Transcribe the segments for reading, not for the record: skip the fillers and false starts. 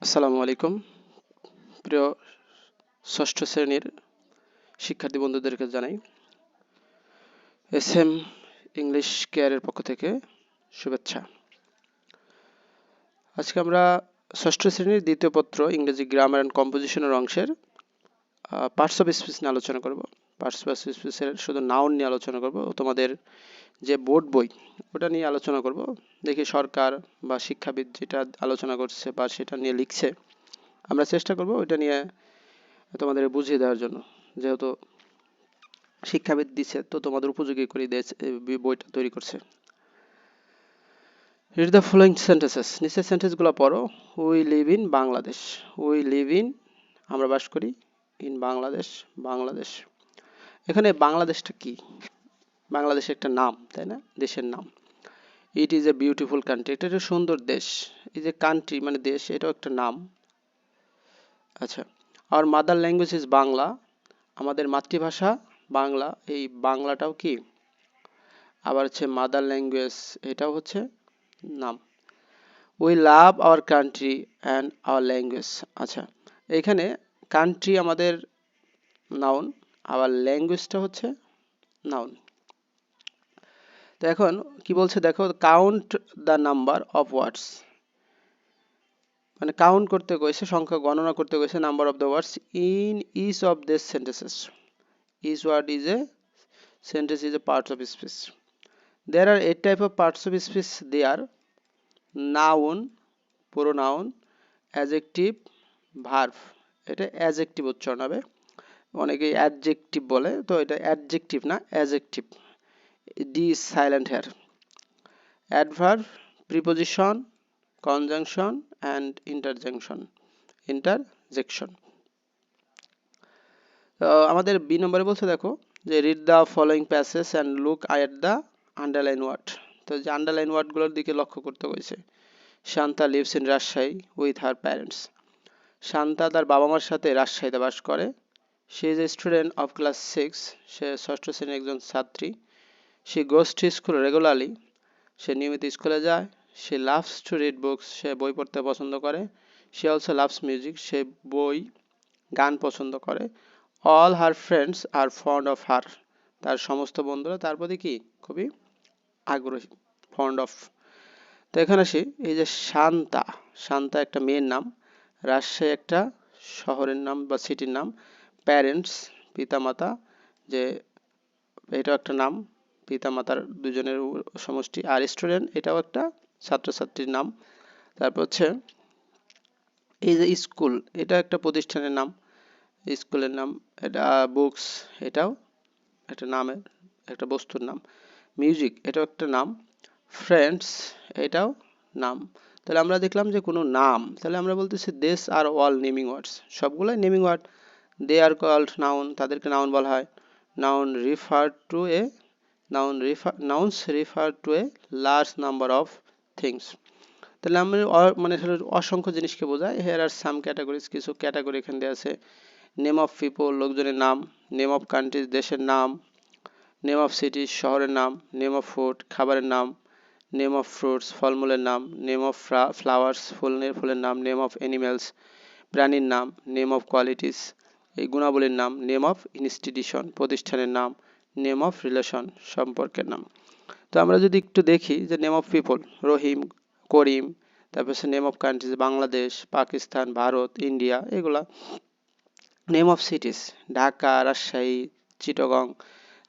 আসসালামু আলাইকুম প্রিয় ষষ্ঠ শ্রেণীর শিক্ষার্থী বন্ধুদেরকে জানাই এসএম ইংলিশ কেয়ারের পক্ষ থেকে শুভেচ্ছা। আজকে আমরা ষষ্ঠ শ্রেণীর দ্বিতীয় পত্র ইংরেজি গ্রামার অ্যান্ড কম্পোজিশনের অংশের পার্টস অফ স্পিচ নিয়ে আলোচনা করব। পার্টস অফ স্পিচের শুধু নাউন নিয়ে আলোচনা করব। তোমাদের যে বোর্ড বই ওটা নিয়ে আলোচনা করব। দেখি সরকার বা শিক্ষাবিদ যেটা আলোচনা করছে বা সেটা নিয়ে লিখছে, আমরা চেষ্টা করব ওইটা নিয়ে তোমাদের বুঝিয়ে দেওয়ার জন্য। যেহেতু শিক্ষাবিদ দিচ্ছে তো তোমাদের উপযোগী করে বইটা তৈরি করছে। রিড দ্য ফলোইং সেন্টেন্সেস, নিচের সেন্টেন্সগুলো পড়ো। We live in Bangladesh. We live in, আমরা বাস করি, ইন বাংলাদেশ, বাংলাদেশ। এখানে বাংলাদেশটা কি? বাংলাদেশ একটা নাম, তাই না? দেশের নাম। It is a beautiful country, এটা একটা সুন্দর দেশ। এই যে কান্ট্রি মানে দেশ, এটাও একটা নাম। আচ্ছা, our mother language is Bangla, আমাদের মাতৃভাষা বাংলা। এই বাংলাটাও কি? আবার হচ্ছে মাদার ল্যাঙ্গুয়েজ, এটাও হচ্ছে নাম। We love our country and our language. আচ্ছা, এখানে কান্ট্রি আমাদের নাউন, আবার ল্যাঙ্গুয়েজটা হচ্ছে নাউন। তো এখন কি বলছে দেখো, count the number of words, মানে কাউন্ট করতে কইছে, সংখ্যা গণনা করতে কইছে, number of the words in each of this sentences. Each word is a sentence is a part of speech. There are 8 type of parts of speech. They are noun, pronoun, adjective, verb. এটা adjective উচ্চারণ হবে, অনেকেই adjective বলে, তো এটা adjective না, adjective. D is silent here. Adverb, preposition, conjunction and interjection. আমাদের B নম্বরে বলছে দেখো যে read the following passage and look at the underline word. তো যে আন্ডারলাইন ওয়ার্ডগুলোর দিকে লক্ষ্য করতে হয়েছে। Shanta lives in Rajshahi with her parents. Shanta তার বাবা মার সাথে রাজশাহীতে বাস করে। She is a student of class 6, সে ষষ্ঠ শ্রেণীর একজন ছাত্রী। She goes to school regularly, সে নিয়মিত স্কুলে যায়। She loves to read books, সে বই পড়তে পছন্দ করে। শি অলসো লাভস মিউজিক, সে গান পছন্দ করে। All her friends are fond of her, তার সমস্ত বন্ধুরা তার প্রতি কি খুবই আগ্রহী, ফন্ড অফ। তো এখানে আসি, এই যে শান্তা, শান্তা একটা মেয়ের নাম, রাজশাহী একটা শহরের নাম বা সিটির নাম, প্যারেন্টস পিতামাতা, যে এটাও একটা নাম, পিতামাতার দুজনের সমষ্টি, আর স্টুডেন্ট এটাও একটা ছাত্রছাত্রীর নাম। তারপর হচ্ছে এই যে স্কুল, এটা একটা প্রতিষ্ঠানের নাম, স্কুলের নাম। এটা বুকস, এটাও একটা নামের, একটা বস্তুর নাম। মিউজিক, এটাও একটা নাম। ফ্রেন্ডস, এটাও নাম। তাহলে আমরা দেখলাম যে কোনো নাম, তাহলে আমরা বলতেছি this are all naming words, সবগুলোই naming word. They are called noun, তাদেরকে নাউন বলা হয়। Noun refer to a nouns refer to a large number of things. তাহলে আমরা মানে অসংখ্য জিনিসকে বোঝায়। হেয়ার আর সাম ক্যাটাগরিজ, কিছু ক্যাটাগরি এখান দিয়ে আছে। নেম অফ পিপল, লোকজনের নাম। নেম অফ কান্ট্রিজ, দেশের নাম। নেম অফ সিটিজ, শহরের নাম। নেম অফ ফুড, খাবারের নাম। নেম অফ ফ্রুটস, ফলমূলের নাম। নেম অফ ফ্লাওয়ার্স, ফুলের নাম। নেম অফ অ্যানিমেলস, প্রাণীর নাম। নেম অফ কোয়ালিটিস, এই গুণাবলীর নাম। নেম অফ ইনস্টিটিউশন, প্রতিষ্ঠানের নাম। নেম অফ রিলেশন, সম্পর্কের নাম। তো আমরা যদি একটু দেখি যে name of people, Rahim, Karim. তারপর হচ্ছে name of countries, Bangladesh, Pakistan, Bharat, India, এগুলা। Name of cities, Dhaka, Rajshahi, Chittagong.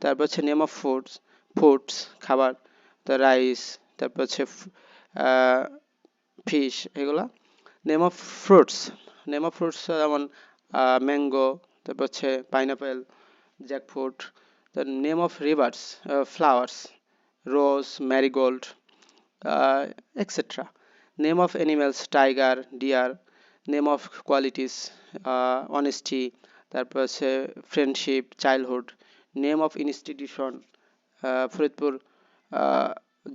তারপর হচ্ছে নেম অফ ফুডস, খাবার, রাইস। তারপর হচ্ছে ফিশ, এগুলা। নেম অফ ফ্রুটস যেমন ম্যাঙ্গো, তারপর হচ্ছে pineapple, jackfruit. Name of rivers, flowers, rose, marigold, etcetera. Name of animals, tiger, deer. Name of qualities, honesty, তারপর হচ্ছে friendship, childhood. Name of institution, Faridpur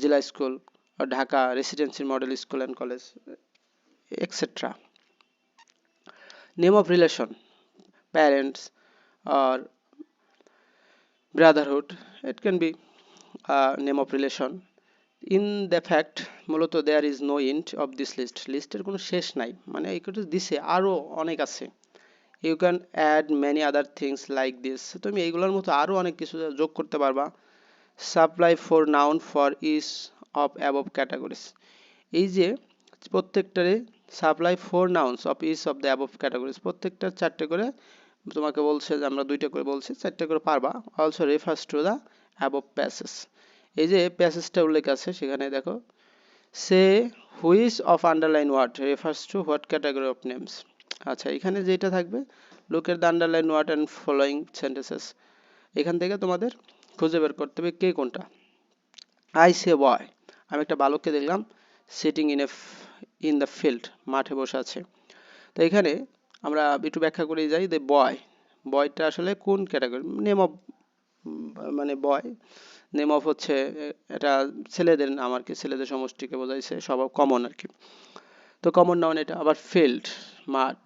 জিলা school, Dhaka residency model school and college, etcetera. Name of relation, parents or brotherhood, it can be name of relation. In the fact মূলত there is no end of this list, লিস্টের কোনো শেষ নাই, মানে এইটা দিছে আরও অনেক আছে। You can add many other things like this, তুমি এইগুলোর মতো আরও অনেক কিছু যোগ করতে পারবা। Supply for noun for each of above categories, এই যে প্রত্যেকটারে supply four nouns of each of the above categories, প্রত্যেকটা চারটে করে তোমাকে বলছে যে আমরা দুইটা করে বলছি, চারটে করে পারবা। Also refers to the above passage, এই যে প্যাসেজটা উল্লেখ আছে সেখানে দেখো, say which of underline word refers to what category of names. আচ্ছা, এখানে যেটা থাকবে look at the underline word and following sentences, এখান থেকে তোমাদের খুঁজে বের করতে হবে কে কোনটা। আই সে বয়, আমি একটা বালককে দেখলাম সিটিং ইন দ্য ফিল্ড, মাঠে বসে আছে। তো এখানে আমরা একটু ব্যাখ্যা করে যাই যে বয়টা আসলে কোন ক্যাটাগরি, নেম অফ, মানে বয় নেম অফ হচ্ছে এটা ছেলেদের নাম আর কি, ছেলেদের সমষ্টিকে বোঝাইছে, সব কমন আর কি। তো কমন নাউন এটা। আবার ফিল্ড, মাঠ,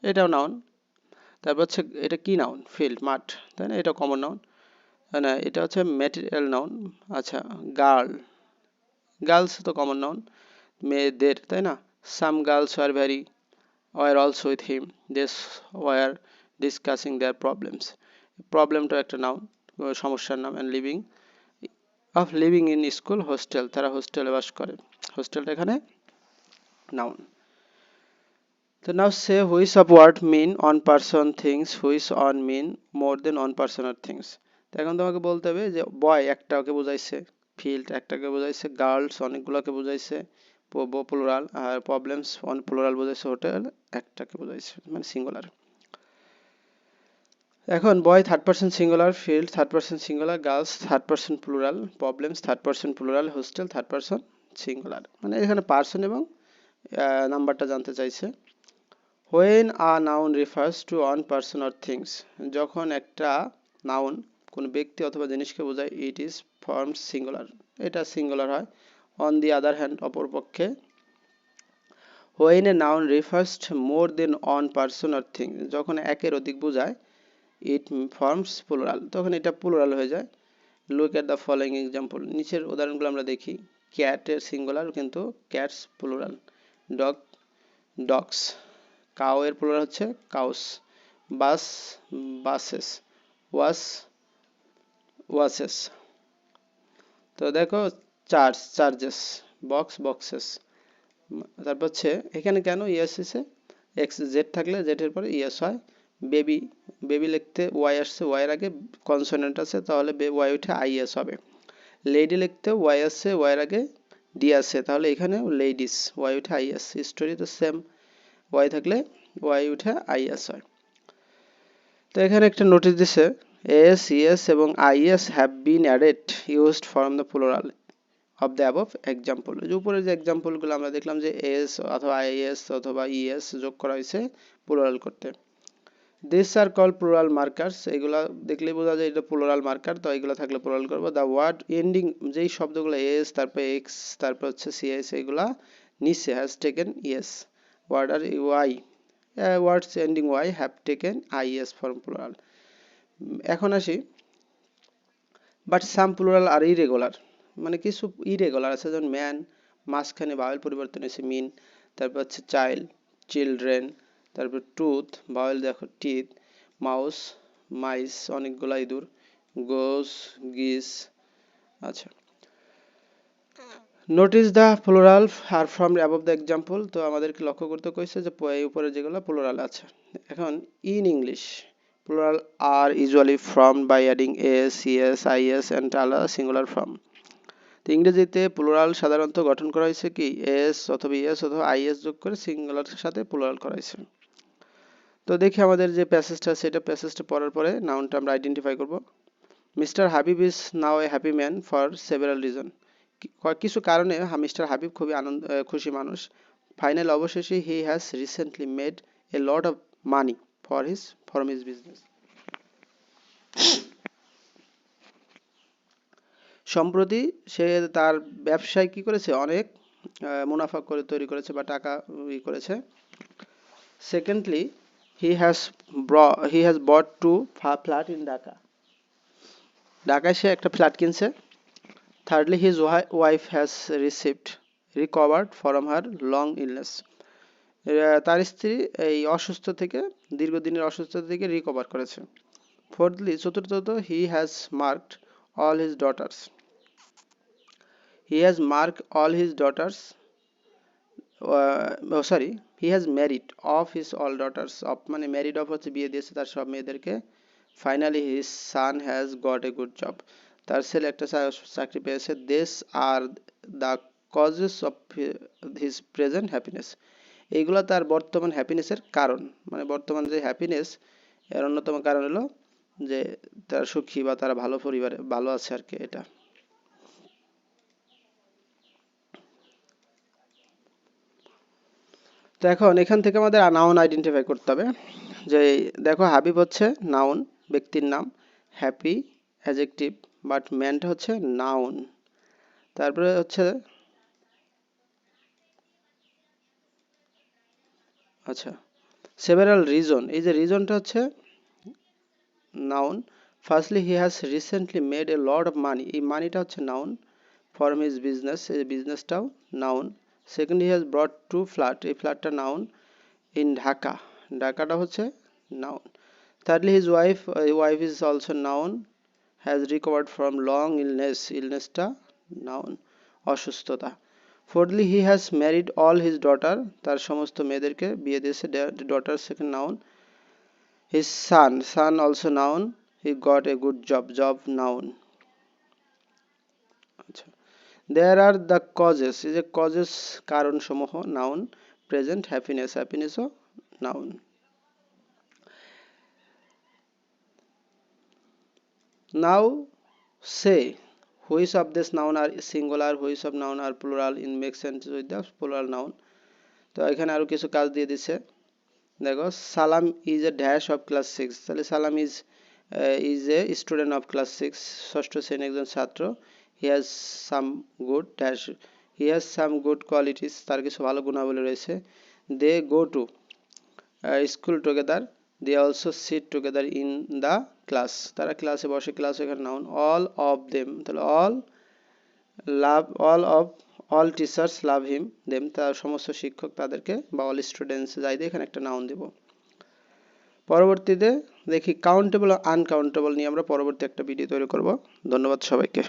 এটাও নাউন। তারপর হচ্ছে এটা কি নাউন, ফিল্ড, মাঠ, তাই না, এটা কমন নাউন না, এটা হচ্ছে ম্যাটেরিয়াল নাউন। আচ্ছা, গার্লস তো কমন নাউন, মেয়েদের, তাই না। Some girls were also with him, this were discussing their problems, প্রবলেমটা একটা নাউন, সমস্যার নাম। And living in school, hostel, তারা হোস্টেলে বাস করে, হোস্টেলটা এখানে নাউন। তো now say which of word mean one person things which one mean more than one person or things. তো এখন তোমাকে বলতে হবে যে বয় একটাকে বোঝাইছে, ফিল্ড একটাকে বোঝাইছে, গার্লস অনেকগুলোকে বোঝাইছে প্লুরাল, আর প্রবলেমস অন প্লুরাল বোঝাইছে, হোটেল একটাকে বোঝাইছে মানে সিঙ্গুলার। এখন boy third person singular, field third person singular, girls third person plural, problems third person plural, hostel third person singular. মানে এখানে পারসন এবং নাম্বারটা জানতে চাইছে। When a noun refers to one person or things, যখন একটা noun কোন ব্যক্তি অথবা জিনিসকে বোঝায়, it is formed singular, এটা সিঙ্গুলার হয়। On the other hand, অপরপক্ষে when a noun refers to more than one person or thing, যখন একের অধিক বোঝায়, it forms plural, তখন এটা প্লুরাল হয়ে যায়। Look at the following example, নিচের উদাহরণগুলো আমরা দেখি। ক্যাট এর সিঙ্গুলার কিন্তু cats plural, dog dogs, cow এর প্লুরাল হচ্ছে cows, bus buses, wash washes. তো দেখো চার্জেস, বক্স বক্সেস। তারপর হচ্ছে এখানে কেন ইএস এসে, এক্স জেড থাকলে জেড এর পরে ইএস হয়। বেবি, বেবি লিখতে ওয়াই আসছে, ওয়াই এর আগে কনসোনেন্ট আছে, তাহলে ওয়াই উঠে আইএস হবে। লেডি লিখতে ওয়াই আসছে, ওয়াই এর আগে ডি আছে, তাহলে এখানে লেডিস, ওয়াই উঠে আইএস। স্টোরি তো সেম, ওয়াই থাকলে ওয়াই উঠে আইএস হয়। তো এখানে একটা নোটিশ দিছে, এস ইএস এবং is have been added used from the plural of the above example. যে উপরে যে এক্সাম্পলগুলো আমরা দেখলাম যে এস অথবা আইএস অথবা ইএস যোগ করা হয়েছে প্লুরাল করতে। This are call plural markers, এগুলা দেখলেই বোঝা যায় এটা প্লুরাল মার্কার, তো এগুলো থাকলে প্লুরাল করবো। দ্য ওয়ার্ড এন্ডিং, যেই শব্দগুলো এস তারপর এক্স তারপর হচ্ছে সিএস, এগুলা নিচে has taken ES, word are Y, words ending y have taken is from plural. এখন আসি, but some plural are irregular, মানে কিছু ইরেগুলার আছে, যেমন ম্যান, মাঝখানে ভাওয়েল পরিবর্তন হয়েছে মিন, তারপর হচ্ছে চাইল্ড, চিলড্রেন, তারপর টুথ, ভাওয়েল দেখো টিথ, মাউস, মাইস, অনেকগুলা ইঁদুর, গোস, গিস। আচ্ছা, notice the plural are from above the example, তো আমাদেরকে লক্ষ্য করতে কইছে যে উপরে যেগুলো প্লুরাল আছে। এখন in English plural are usually formed by adding S ES IS and আলাদা সিঙ্গুলার ফর্ম। তো ইংরেজিতে প্লুরাল সাধারণত গঠন করা হয়েছে কি এস অথবা ইএস অথবা আইএস যোগ করে সিঙ্গুলার সাথে প্লুরাল করা হয়েছে। তো দেখি আমাদের যে প্যাসেজটা আছে, এটা প্যাসেজটা পড়ার পরে নাউনটা আমরা আইডেন্টিফাই করব। Mister Habib is now A happy man for several reason, কিছু কারণে মিস্টার হাবিব খুবই খুশি মানুষ। ফাইনাল, অবশেষে হি has recently made a lot of money from his business, সম্প্রতি সে তার ব্যবসায় কি করেছে, অনেক মুনাফা করে তৈরি করেছে বা টাকা করেছে। Secondly he has bought two flat in Dhaka, ঢাকায় সে একটা ফ্ল্যাট কিনছে। Thirdly, his wife has recovered from her long illness. তার স্ত্রী এই অসুস্থ থেকে দীর্ঘদিনের অসুস্থতা থেকে রিকভার করেছে। Fourthly, চতুর্থত, he has marked all his daughters. He has marked all his daughters. He has married off his all daughters. Of মানে married off হচ্ছে বিয়ে দিয়েছে তার সব মেয়েদেরকে। Finally, his son has got a good job. তার ছেলে একটা চাকরি পেয়েছে। These are the causes of his present happiness. এইগুলো তার বর্তমান হ্যাপিনেসের কারণ, মানে বর্তমান যে হ্যাপিনেস এর অন্যতম কারণ হলো যে তারা সুখী বা তারা ভালো পরিবারে ভালো আছে আর কি। এটা তো এখন এখান থেকে আমাদের নাউন আইডেন্টিফাই করতে হবে। যে দেখো, হাবিব হচ্ছে নাউন, ব্যক্তির নাম। হ্যাপি অ্যাডজেক্টিভ, বাট ম্যানটা হচ্ছে নাউন। তারপরে হচ্ছে আচ্ছা, সেভারাল রিজন, এই যে রিজনটা হচ্ছে noun. Firstly, he has recently made a lot of money, এই মানিটা হচ্ছে নাউন। ফরম হিজ বিজনেস, এই বিজনেসটাও noun. Second, he has brought two flat, এই ফ্ল্যাটটা নাউন। ইন ঢাকা, ঢাকাটা হচ্ছে noun. Thirdly, his wife is also noun, has recovered from long illness, illnessটা noun, অসুস্থতা। Fourthly, he has married all his daughter, তার সমস্ত মেয়েদেরকে বিয়ে দিয়েছে, daughter second noun. His son also noun, he got a good job noun. আচ্ছা, there are the causes, এই যে causes কারণ সমূহ noun. Present happiness O noun. Now say which of these noun are singular, which of noun are plural in make sense with the plural noun. তো এখানে আরো কিছু কাজ দিয়ে দিছে। দেখো, Salam is a dash of class 6, তাহলে Salam is a student of class 6, ষষ্ঠ শ্রেণীর একজন ছাত্র। He has some good dash, he has some good qualities, তার কিছু ভালো গুণাবলী রয়েছে। They go to school together, they also sit together in the class, তারা ক্লাসে বসে, ক্লাস এখানে নাউন। অল অফ দেম, তাহলে all teachers love him, them তার সমস্ত শিক্ষক তাদেরকে, বা অল স্টুডেন্টস যাই দিয়ে এখানে একটা নাউন দেব। পরবর্তীতে দেখি কাউন্টেবল ও আনকাউন্টেবল নিয়ে আমরা পরবর্তী একটা ভিডিও তৈরি করব। ধন্যবাদ সবাইকে।